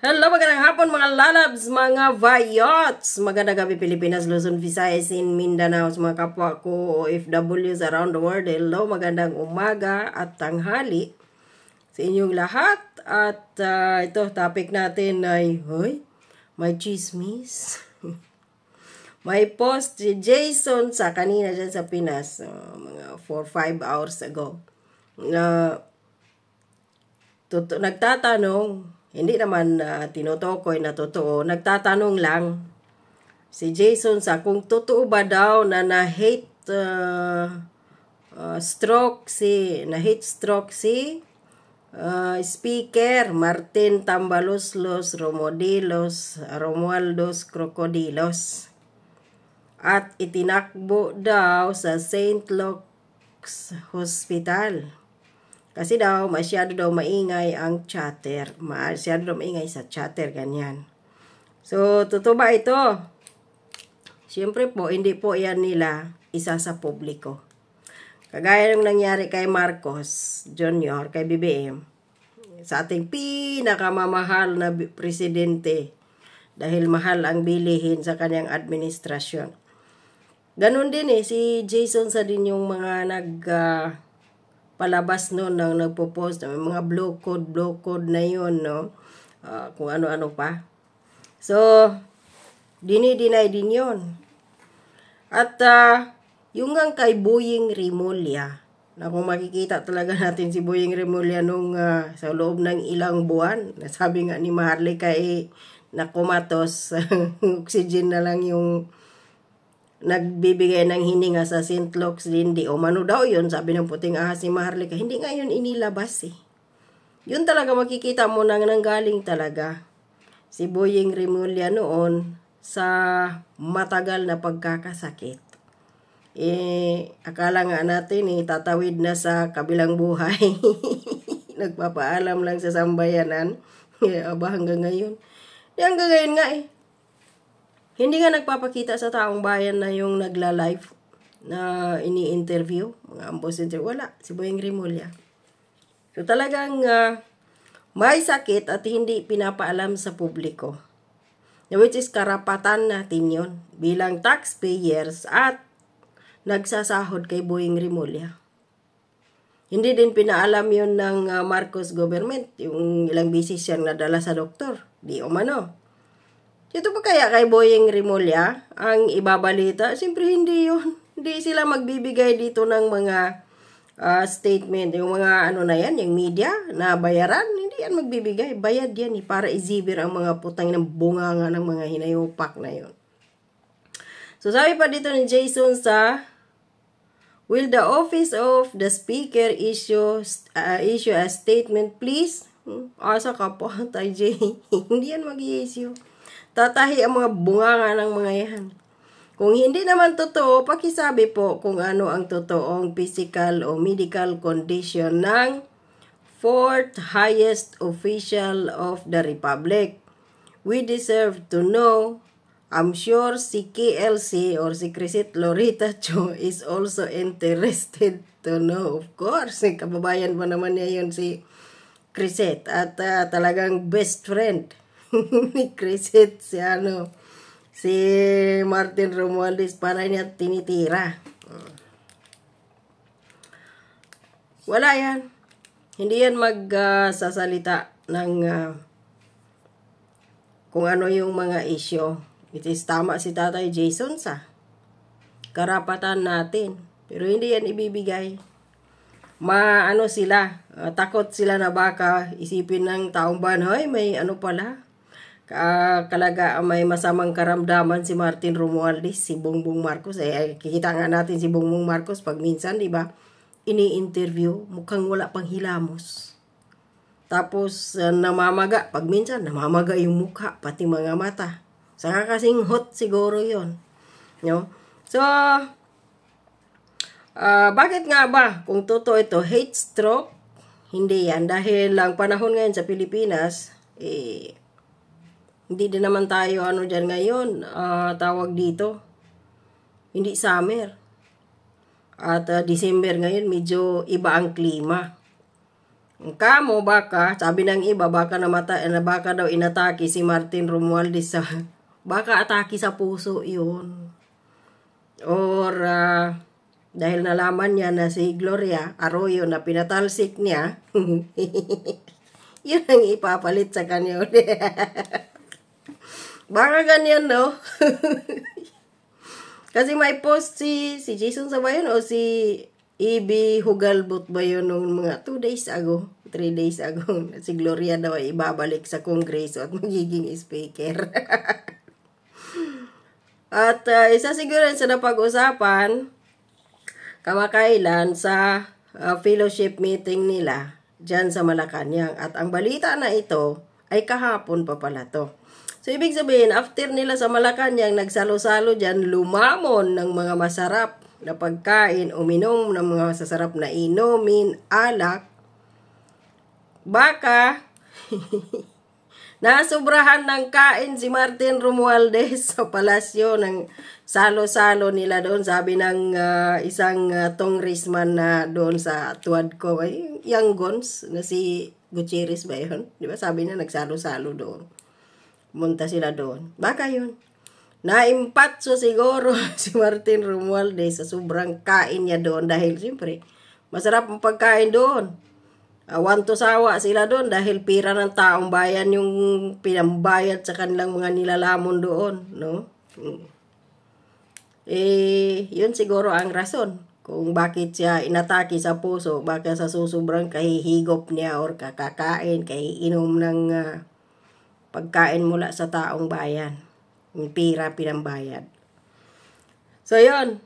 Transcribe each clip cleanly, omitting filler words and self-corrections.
Hello, magandang hapon mga lalabs, mga vayots. Magandang gabi Pilipinas, Luzon, Visayas, in Mindanao, sa mga kapwa ko OFWs around the world. Hello, magandang umaga at tanghali sa inyong lahat. At ito, topic natin ay, may chismis. May post si Jason sa kanina dyan sa Pinas, mga 4-5 hours ago, na nagtatanong, hindi naman tinutukoy na totoo, nagtatanong lang si Jason sa kung totoo ba daw na na-hate stroke si Speaker Martin Tambaloslos Romualdez Crocodilos at itinakbo daw sa St. Luke's Hospital. Kasi daw, masyado daw maingay ang chatter. Masyado daw maingay sa chatter, ganyan. So, totoo ba ito? Siyempre po, hindi po yan nila isa sa publiko. Kagaya ng nangyari kay Marcos Jr., kay BBM, sa ating pinakamamahal na presidente, dahil mahal ang bilihin sa kanyang administrasyon. Ganon din si Jason sa din yung mga palabas noon nang nagpo-post ng mga blow code na yun, no? Kung ano-ano pa. So, dini-deny din yun. At yung nga kay Boying Rimulya, na kung makikita talaga natin si Boying Rimulya nung sa loob ng ilang buwan, sabi nga ni Maharlika nakumatos, oxygen na lang yung nagbibigay ng hininga sa St. Luke's Lindi. O mano daw yun, sabi ng puting ahas ni Maharlika. Hindi nga yun inilabas Yun talaga makikita mo nang nanggaling talaga si Boying Rimulya noon sa matagal na pagkakasakit. Akala nga natin tatawid na sa kabilang buhay. Nagpapaalam lang sa sambayanan. Aba hanggang ngayon. Hanggang ngayon nga hindi nga nagpapakita sa taong bayan na yung nagla-live na ini-interview, mga ambos interview. Wala, si Boying Rimulya. So talagang may sakit at hindi pinapaalam sa publiko. Which is karapatan natin yun bilang taxpayers at nagsasahod kay Boying Rimulya. Hindi din pinaalam yun ng Marcos government, yung ilang bisis siyang nadala sa doktor. Di umano. Ito pa kaya kay Boying Rimulya ang ibabalita? Siyempre hindi yun. Hindi sila magbibigay dito ng mga statement. Yung mga na yan, yung media na bayaran, hindi yan magbibigay. Bayad yan para izibir ang mga putang ng bunganga ng mga hinayupak na yun. So sabi pa dito ni Jason sa, will the office of the speaker issue a statement please? Asa ka po, Tay J. Hindi yan mag-i-issue. Tatahi ang mga bunganga ng mga yan. Kung hindi naman totoo, pakisabi po kung ano ang totoong physical o medical condition ng fourth highest official of the Republic. We deserve to know. I'm sure si KLC or si Crisette Loretta Cho is also interested to know. Of course, kababayan pa naman niya yun si Crisette at talagang best friend ni Crisette si Martin Romualdez para niya tinitira. Wala yan. Hindi yan magsasalita ng kung ano yung mga issue. It is tama si Tatay Jason sa karapatan natin. Pero hindi yan ibibigay. Sila, takot sila na baka isipin ng taong bayan, may pala. May masamang karamdaman si Martin Romualdez, si Bongbong Marcos. Kikita nga natin si Bongbong Marcos pag minsan, di ba, ini-interview, mukhang wala pang hilamos. Tapos, namamaga. Pag minsan, namamaga yung mukha, pati mga mata. Saka kasing hot siguro yon. No? So, bakit nga ba, kung totoo ito, hate stroke? Hindi yan. Dahil lang panahon ngayon sa Pilipinas, hindi din naman tayo dyan ngayon, tawag dito, hindi summer. At December ngayon, medyo iba ang klima. Kamo baka, sabi ng iba, baka baka daw inatake si Martin Romualdez sa, baka atake sa puso yun. Or, dahil nalaman niya na si Gloria Arroyo na pinatalsik niya, yun ang ipapalit sa kanya. Baka ganyan, no? Kasi may post si Jason Sabayan o si E.B. Hugalbot ba yun nung mga 2 days ago, 3 days ago, si Gloria daw ay ibabalik sa Kongreso at magiging speaker. At isa siguro sa napag-usapan kamakailan sa fellowship meeting nila dyan sa Malacanang. At ang balita na ito ay kahapon pa pala to. So, ibig sabihin, after nila sa Malacanang, nagsalo-salo dyan, lumamon ng mga masarap na pagkain, uminom ng mga masasarap na inumin, alak, baka nasubrahan ng kain si Martin Romualdez sa palasyo ng salo-salo nila doon. Sabi ng isang congressman na doon sa Tuadco, Young Guns, na si Gutierrez ba yun? Di ba sabi na nagsalo-salo doon. Munta sila doon. Baka yun. Naimpatso siguro si Martin Romualdez sa sobrang kain niya doon dahil siyempre masarap ang pagkain doon. Wanto sawa sila doon dahil pira ng taong bayan yung pinambayad sa kanilang mga nilalamon doon, no? Yun siguro ang rason kung bakit siya inatake sa puso, baka sa susobrang kahihigop niya or kakakain, kahiinom ng pagkain mula sa taong bayan. Yung pira pinambayad. So, yun.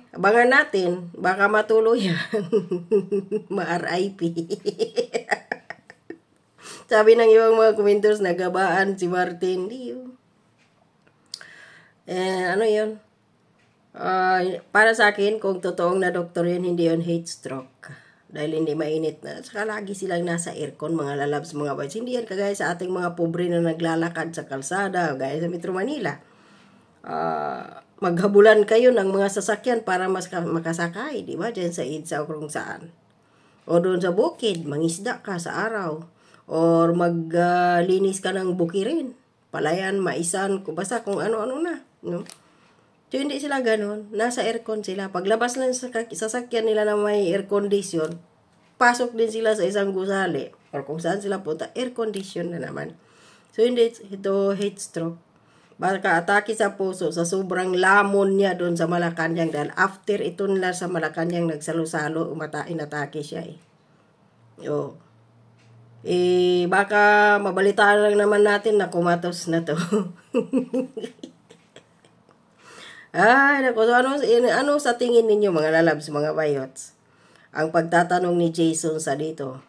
Abangan natin. Baka matuloy yan. Ma-RIP. Sabi ng ibang mga commenters, nagabaan si Martin. Ano yun? Para sa akin, kung totoong na doktor yun, hindi yun heat stroke. Dahil hindi mainit na. Saka lagi silang nasa aircon, mga lalabs, mga boys. Hindi yan kagaya sa ating mga pobre na naglalakad sa kalsada, gaya sa Metro Manila. Maghabulan kayo ng mga sasakyan para makasakay, di ba? Diyan sa EDSA o kung saan. O doon sa bukid, mangisda ka sa araw. Or maglinis ka ng bukirin. Palayan, maisan, basta kung ano-ano na. No? So, hindi sila ganun. Nasa aircon sila. Paglabas lang sa sasakyan nila na may air condition, pasok din sila sa isang gusali. Or kung saan sila punta, air condition na naman. So, hindi ito heat stroke. Baka atake sa puso sa sobrang lamon niya doon sa Malacanang. Dahil after ito nila sa Malacanang, nagsalo-salo, inatake siya baka mabalitaan lang naman natin na kumatos na to. Ay, naku. So, ano sa tingin ninyo, mga lalabs, mga bayots? Ang pagtatanong ni Jason sa dito.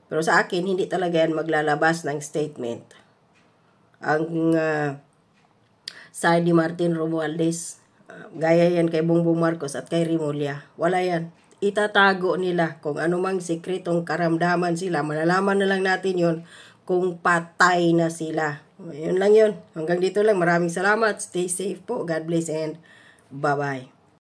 Pero sa akin, hindi talaga yan maglalabas ng statement. Ang side ni Martin Romualdez, gaya yan kay Bongbong Marcos at kay Rimulya. Wala yan. Itatago nila kung anumang sikretong karamdaman sila. Malalaman na lang natin yon kung patay na sila. Yun lang yun. Hanggang dito lang. Maraming salamat. Stay safe po. God bless and bye-bye.